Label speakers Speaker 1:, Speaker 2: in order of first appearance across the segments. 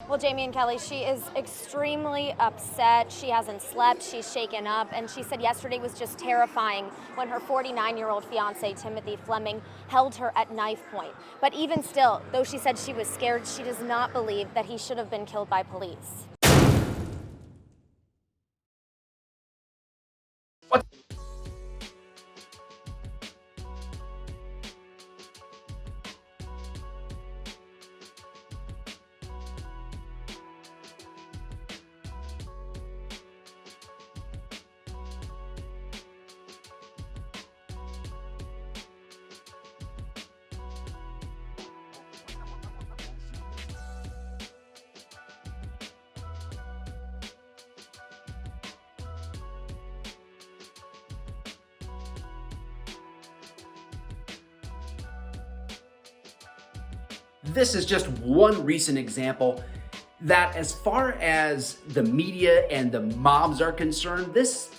Speaker 1: Well, Jamie and Kelly, she is extremely upset. She hasn't slept, she's shaken up, and she said yesterday was just terrifying when her 49-year-old fiance, Timothy Fleming, held her at knife point. But even still, though she said she was scared, she does not believe that he should have been killed by police.
Speaker 2: What? This is just one recent example that, as far as the media and the mobs are concerned, this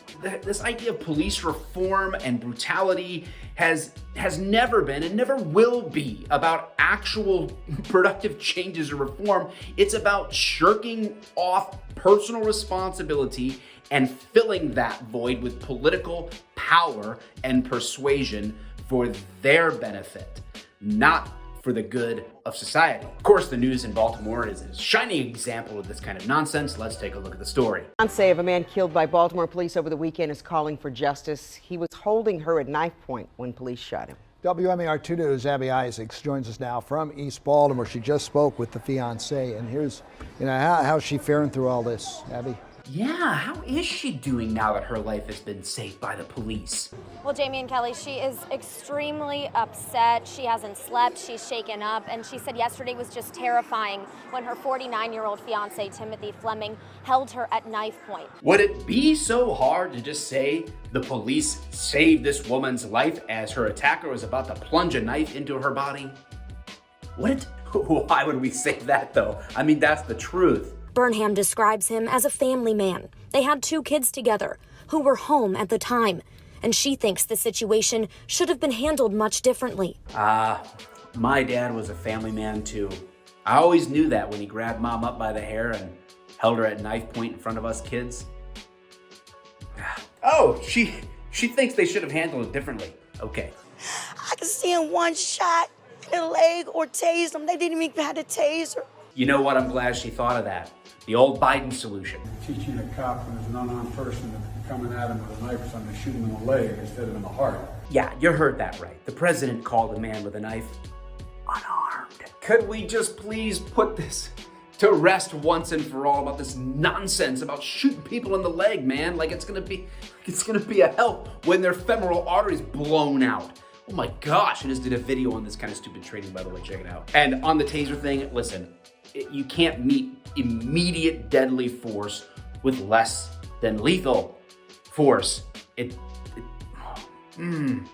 Speaker 2: idea of police reform and brutality has never been and never will be about actual productive changes or reform. It's about shirking off personal responsibility and filling that void with political power and persuasion for their benefit, not for the good of society. Of course, the news in Baltimore is a shining example of this kind of nonsense. Let's take a look at the story.
Speaker 3: Fiance of a man killed by Baltimore police over the weekend is calling for justice. He was holding her at knife point when police shot him.
Speaker 4: WMAR 2 News' Abby Isaacs joins us now from East Baltimore. She just spoke with the fiance, and here's, how's she faring through all this, Abby?
Speaker 2: Yeah, how is she doing now that her life has been saved by the police?
Speaker 1: Well, Jamie and Kelly, she is extremely upset. She hasn't slept, she's shaken up, and she said yesterday was just terrifying when her 49-year-old fiance, Timothy Fleming, held her at knife point.
Speaker 2: Would it be so hard to just say the police saved this woman's life as her attacker was about to plunge a knife into her body? Would it? Why would we say that, though? I mean, that's the truth.
Speaker 5: Burnham describes him as a family man. They had 2 kids together who were home at the time, and she thinks the situation should have been handled much differently.
Speaker 2: My dad was a family man too. I always knew that when he grabbed mom up by the hair and held her at knife point in front of us kids. Oh, she thinks they should have handled it differently. Okay.
Speaker 6: I could see him one shot in the leg or tase him. They didn't even have to tase her.
Speaker 2: You know what? I'm glad she thought of that. The old Biden solution.
Speaker 7: Teaching a cop when there's an unarmed person that's coming at him with a knife or something to shoot him in the leg instead of in the heart.
Speaker 2: Yeah, you heard that right. The president called a man with a knife unarmed. Could we just please put this to rest once and for all about this nonsense about shooting people in the leg, man? Like it's gonna be a help when their femoral arteries blown out. Oh my gosh, I just did a video on this kind of stupid training, by the way, check it out. And on the taser thing, listen, you can't meet immediate deadly force with less than lethal force. I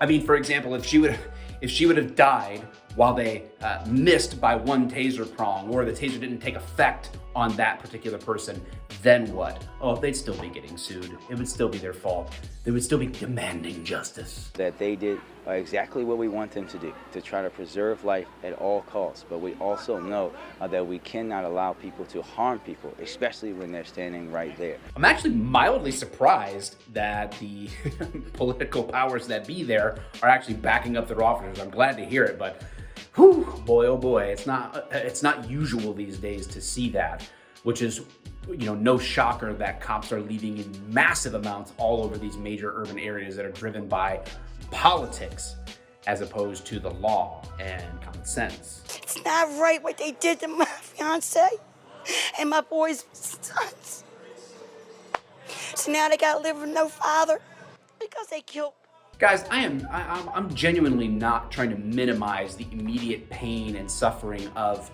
Speaker 2: mean, for example, if she would have died while they missed by one taser prong, or the taser didn't take effect on that particular person, then what? Oh, they'd still be getting sued. It would still be their fault. They would still be demanding justice.
Speaker 8: That they did exactly what we want them to do, to try to preserve life at all costs. But we also know that we cannot allow people to harm people, especially when they're standing right there.
Speaker 2: I'm actually mildly surprised that the political powers that be there are actually backing up their officers. I'm glad to hear it, but whew, boy, oh boy, it's not usual these days to see that, which is, no shocker that cops are leaving in massive amounts all over these major urban areas that are driven by politics as opposed to the law and common sense.
Speaker 6: It's not right what they did to my fiance and my boy's sons. So now they gotta live with no father because they killed.
Speaker 2: Guys, I'm genuinely not trying to minimize the immediate pain and suffering of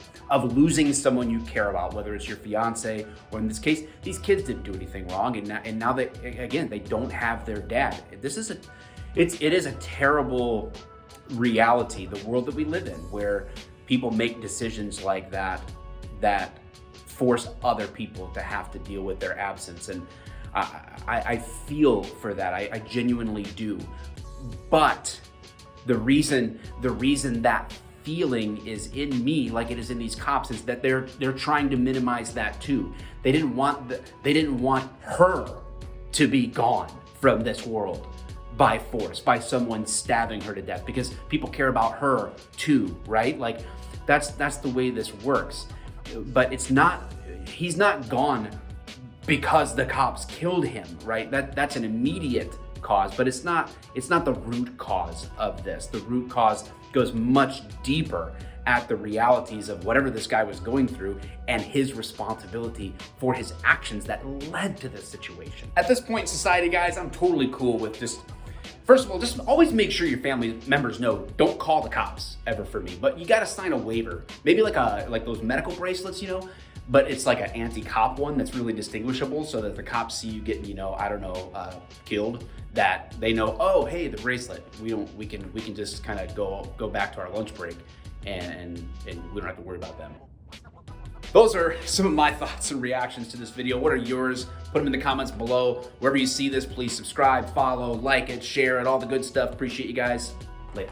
Speaker 2: losing someone you care about, whether it's your fiance or, in this case, these kids didn't do anything wrong, and now they don't have their dad. It is a terrible reality, the world that we live in, where people make decisions like that force other people to have to deal with their absence, and I feel for that. I genuinely do. But the reason that feeling is in me like it is in these cops, is that they're trying to minimize that too. They didn't want her to be gone from this world by force, by someone stabbing her to death, because people care about her too, right? Like that's the way this works. But he's not gone because the cops killed him, right? That's an immediate cause, but it's not the root cause of this. The root cause goes much deeper at the realities of whatever this guy was going through and his responsibility for his actions that led to this situation. At this point in society, guys, I'm totally cool with just, first of all, just always make sure your family members know, don't call the cops ever for me, but you gotta sign a waiver. Maybe like those medical bracelets, but it's like an anti-cop one that's really distinguishable, so that the cops see you getting, killed, that they know, oh, hey, the bracelet. We can just kind of go back to our lunch break, and we don't have to worry about them. Those are some of my thoughts and reactions to this video. What are yours? Put them in the comments below. Wherever you see this, please subscribe, follow, like it, share it, all the good stuff. Appreciate you guys. Later.